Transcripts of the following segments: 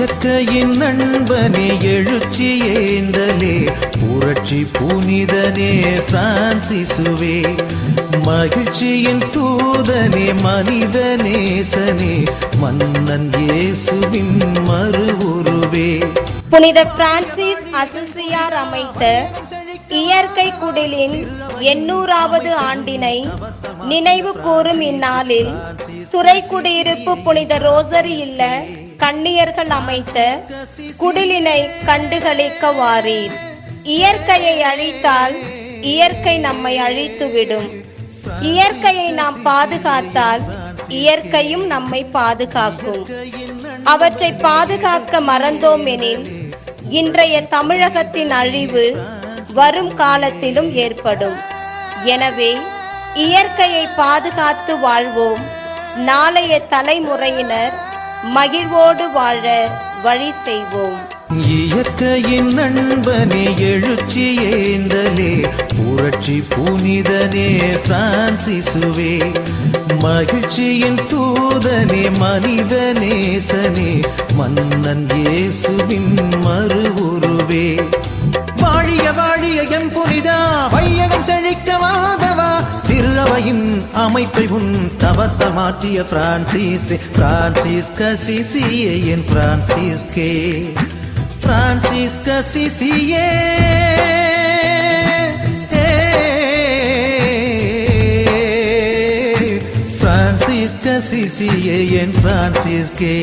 இயற்கையின் நண்பனே எழுச்சி ஏந்தலே புரட்சி புனிதனே பிரான்சிசுவே மகிழ்ச்சியின் தூதனே மனிதநேசனே மன்னன் இயேசுவின் மறு உருவே. புனித பிரான்சிஸ் அசிசியார் அமைத்த இயற்கை குடிலின் 800வது ஆண்டினை நினைவு கூறும் இந்நாளில் துறைக்குடியிருப்பு புனித ரோசரி இல்ல கன்னியர்கள் அமைத்த குடிலினை கண்டுகளிக்க வாரீர். இயற்கையை அழித்தால் இயற்கை நம்மை அழித்துவிடும். இயற்கையை நாம் பாதுகாத்தால் இயற்கையும் நம்மை பாதுகாக்கும். அவற்றை பாதுகாக்க மறந்தோம் எனில் இன்றைய தமிழகத்தின் அழிவு வரும் காலத்திலும் ஏற்படும். எனவே இயற்கையை பாதுகாத்து வாழ்வோம். நாளைய தலைமுறையினர் மகிழ்வோடு வாழ வழி செய்வோம். இயற்கையின் நண்பனே எழுச்சி ஏந்தலே புரட்சி புனிதனே பிரான்சிசுவே மகிழ்ச்சியின் தூதனே மனிதநேசனே மன்னன் இயேசுவின் மறு உருவே. வாழிய வாழிய எம் புனிதா வையகம் செழிக்க வாழவா திரு அவையின் அமைப்பை உன் தவத்த மாற்றிய பிரான்சிஸ் பிரான்சிஸ்க சிசியே என் பிரான்சிஸ்கே பிரான்சிஸ்க சிசியே பிரான்சிஸ்க சிசியே என் பிரான்சிஸ்கே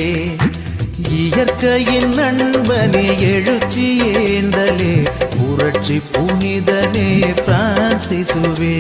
இயற்கையின் நண்பனே எழுச்சி ஏந்தலே புரட்சி புனிதனே பிரான்சிசுவே.